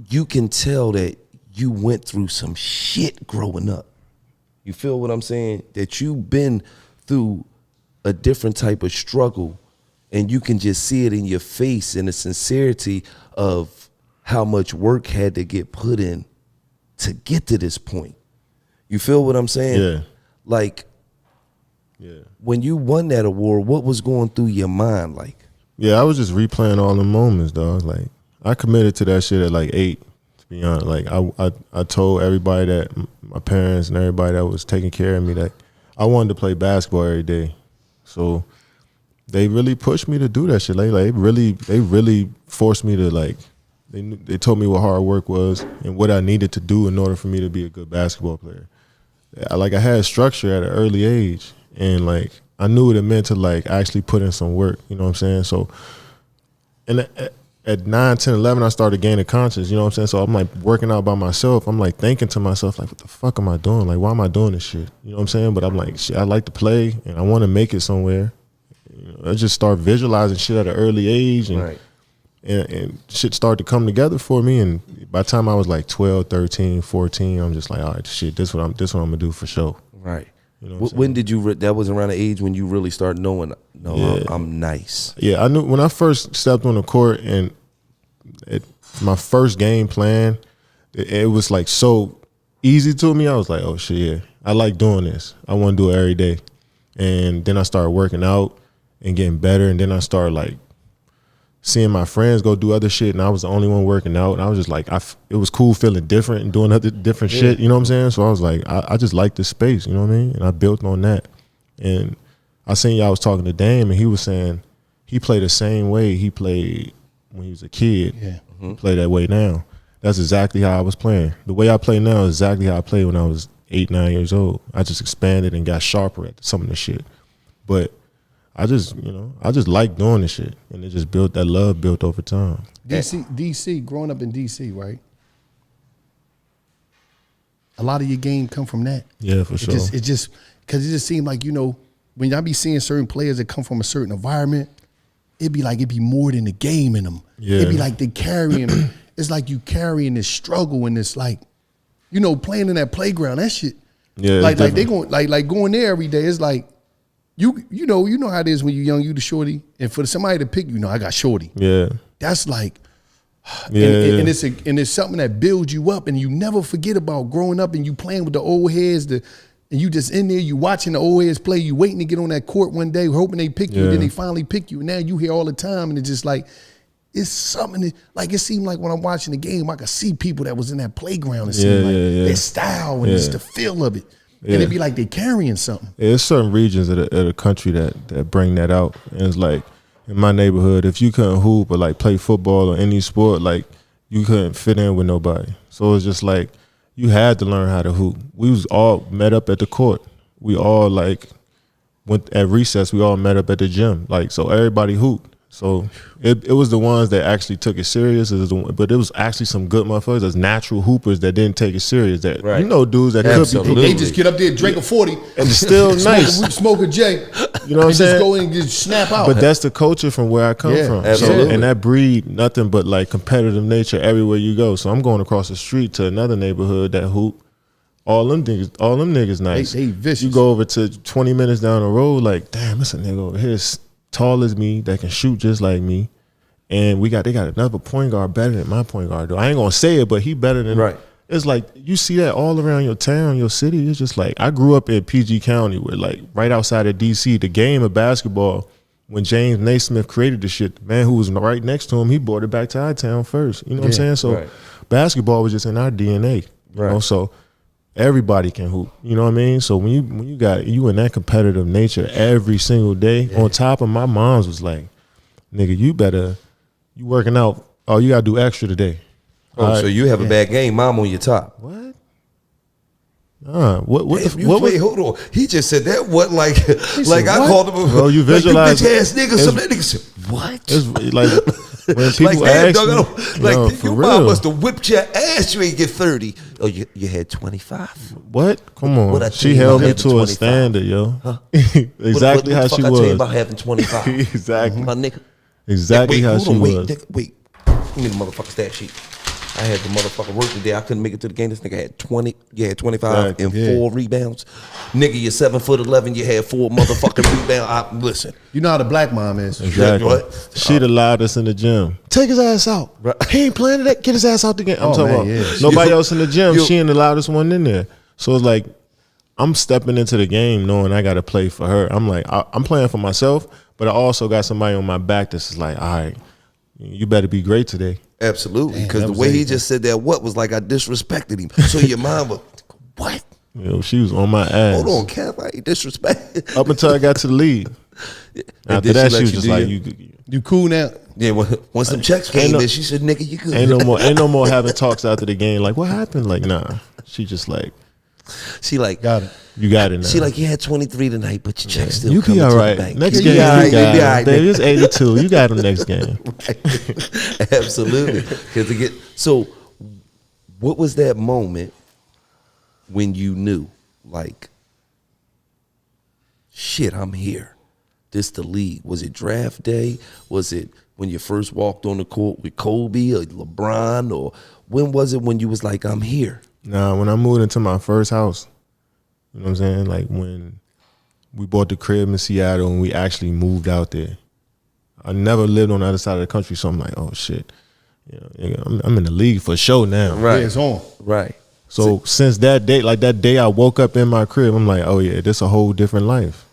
you can tell that you went through some shit growing up. You feel what I'm saying? That you've been through a different type of struggle, and you can just see it in your face and the sincerity of how much work had to get put in to get to this point. You feel what I'm saying? Yeah. Like, when you won that award, what was going through your mind? Like, yeah, I was just replaying all the moments, dog. Like, I committed to that shit at like 8. To be honest, like I told everybody that, my parents and everybody that was taking care of me, that I wanted to play basketball every day. So they really pushed me to do that shit. Like they really forced me to, like, they told me what hard work was and what I needed to do in order for me to be a good basketball player. I had structure at an early age, and like I knew what it meant to like actually put in some work. You know what I'm saying? So, and at 9, 10, 11, I started gaining conscience. You know what I'm saying? So I'm like working out by myself. I'm like thinking to myself, like, what the fuck am I doing? Like, why am I doing this shit? You know what I'm saying? But I'm like, shit, I like to play and I want to make it somewhere. You know, I just start visualizing shit at an early age, and, and shit started to come together for me. And by the time I was like 12, 13, 14, I'm just like, all right, shit, this what I'm gonna do for sure. Right. You know when did you? That was around the age when you really started knowing. No, yeah. I'm nice. Yeah, I knew when I first stepped on the court, and my first game plan, it was like so easy to me. I was like, oh shit, yeah, I like doing this. I want to do it every day. And then I started working out and getting better. And then I started like seeing my friends go do other shit, and I was the only one working out. And I was just like, it was cool feeling different and doing other different shit. You know what I'm saying? So I was like, I just like this space. You know what I mean? And I built on that. And I seen y'all was talking to Dame, and he was saying he played the same way he played when he was a kid. Yeah. He play that way now. That's exactly how I was playing. The way I play now is exactly how I played when I was 8, 9 years old. I just expanded and got sharper at some of the shit. But I just like doing this shit, and it just built that love built over time. DC, growing up in DC, right? A lot of your game come from that. Yeah, for sure. It just because it just seemed like, you know, when I be seeing certain players that come from a certain environment, it'd be more than the game in them. Yeah. It'd be like they carrying, it's like you carrying this struggle and this, like, you know, playing in that playground, that shit. Yeah. Like they going like going there every day. It's like you know how it is when you're young, you the shorty, and for somebody to pick, you know, I got shorty. Yeah. That's like, yeah, and it's something that builds you up, and you never forget about growing up and you playing with the old heads, and you just in there, you watching the old heads play, you waiting to get on that court one day, hoping they pick you, and then they finally pick you, and now you here all the time, and it's just like, it's something that, like, it seemed like when I'm watching the game, I could see people that was in that playground, and seemed like their style and just the feel of it, and it'd be like they carrying something. Yeah, there's certain regions of the country that bring that out, and it's like, in my neighborhood, if you couldn't hoop or like play football or any sport, like you couldn't fit in with nobody. So it's just like you had to learn how to hoop. We was all met up at the court. We all like went at recess. We all met up at the gym. Like, so everybody hooped. So it was the ones that actually took it serious, but it was actually some good motherfuckers, that's natural hoopers that didn't take it serious. That you know, dudes that could be. They just get up there, drink a 40, and it's still nice. Smoke a J. You know what I'm saying? Just go in and just snap out. But that's the culture from where I come from. Absolutely. So, and that breed nothing but like competitive nature everywhere you go. So I'm going across the street to another neighborhood that hoop. All them niggas nice. They vicious. You go over to 20 minutes down the road, like, damn, that's a nigga over here tall as me that can shoot just like me, and they got another point guard better than my point guard. Though I ain't gonna say it, but he better than It's like you see that all around your town, your city. It's just like I grew up in PG County, where like right outside of DC, the game of basketball. When James Naismith created the shit, the man who was right next to him, he brought it back to our town first. You know what I'm saying? So basketball was just in our DNA. You know, so everybody can hoop. You know what I mean? So when you got you in that competitive nature every single day, on top of my mom's was like, nigga, you working out, oh, you gotta do extra today. Oh, so you have a bad game, mom on your top. What? Wait, hold on. He just said that. What? Like I called him. Bro, you visualize like, you bitch ass nigga. Some that nigga said, what? It's like when people ask me, like your mom must have whipped your ass. You ain't get 30. Oh, you had 25. What? Come on. She held me to a standard, yo. Huh? Exactly how she was. I tell you about having 25. Exactly. My nigga. Exactly how she was. Wait. Give me the motherfucking stat sheet. I had the motherfucker work today. I couldn't make it to the game. This nigga had 25 and 4 rebounds. Nigga, you're 7'11". You had 4 motherfucking rebounds. Listen, You know how the black mom is. Exactly. What? She'd allowed us in the gym. Take his ass out. Right. He ain't playing that. Get his ass out the game. I'm Oh, talking man, about yeah. nobody else in the gym. Yo. She ain't allowed us one in there. So it's like I'm stepping into the game knowing I got to play for her. I'm like I'm playing for myself, but I also got somebody on my back that's just like, all right, you better be great today. absolutely. Damn, Because that the was way he everything. just said that was like I disrespected him. So your mom was, what? You know, she was on my ass. Hold on, Cap. I ain't disrespect. Up until I got to the league. After then that, she she let was you just do like, your- You cool now? Yeah, once some checks came no- in, she said, nigga, you good. ain't no more having talks after the game. Like, what happened? Like, nah. She just like, She like, Got it. you got it now. she like, you had 23 tonight, but your check still you coming be all to right. the bank. Next You game, be all right, you got you be him. all right, Baby, nigga. it's 82. You got him next game. Absolutely. 'Cause to get, so what was that moment when you knew, like, shit, I'm here? This the league. Was it draft day? Was it when you first walked on the court with Kobe or LeBron? Or when was it when you was like, I'm here? Nah, when I moved into my first house, you know what I'm saying? Like when we bought the crib in Seattle and we actually moved out there. I never lived on the other side of the country, so I'm like, oh shit. You know, I'm in the league for sure now. Right. Yeah, it's on. Right. So since that day, like that day I woke up in my crib, I'm like, oh yeah, this a whole different life.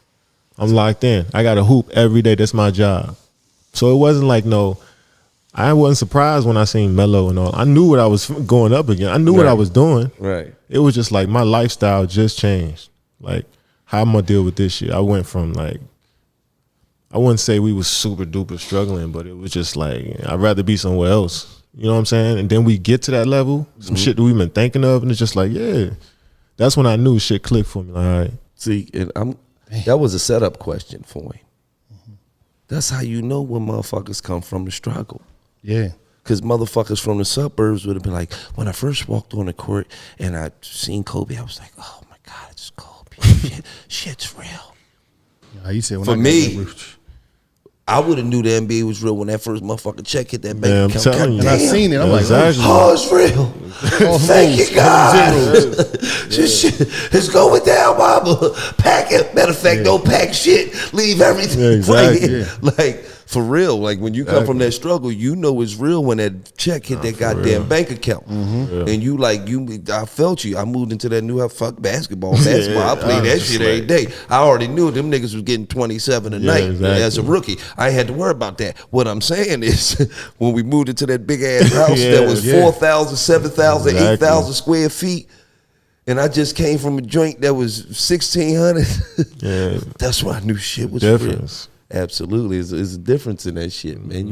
I'm locked in. I got to hoop every day. That's my job. So it wasn't like I wasn't surprised when I seen Melo and all. I knew what I was going up against. I knew what I was doing. Right. It was just like my lifestyle just changed. Like, how I'm gonna deal with this shit? I went from like, I wouldn't say we was super duper struggling, but it was just like, I'd rather be somewhere else. You know what I'm saying? And then we get to that level, some shit that we've been thinking of, and it's just like, yeah. That's when I knew shit clicked for me. Like, all right. See, and that was a setup question for him. That's how you know when motherfuckers come from the struggle. Yeah. Because motherfuckers from the suburbs would have been like, when I first walked on the court and I seen Kobe, I was like, oh my God, it's Kobe. Shit's real. How you said when For I got me, that roof. I would have knew the NBA was real when that first motherfucking check hit that bank Yeah, I'm account. telling you. And I seen it. I'm like, Exactly. Oh, it's real. Thank you, God. This shit is going down, mama. Pack it. Matter of fact, don't pack shit. Leave everything Yeah, exactly. right here. Like, for real. Like, when you come from that struggle, you know it's real when that check hit that goddamn bank account. And you like, I felt you. I moved into that new house. Fuck basketball. I played that shit every day. I already knew them niggas was getting 27 a night exactly. as a rookie. I ain't had to worry about that. What I'm saying is, when we moved into that big ass house that was 4,000, 7,000, Exactly. 8,000 square feet, and I just came from a joint that was 1,600. Yeah. That's why I knew shit was Difference. real. Absolutely, there's a difference in that shit, man.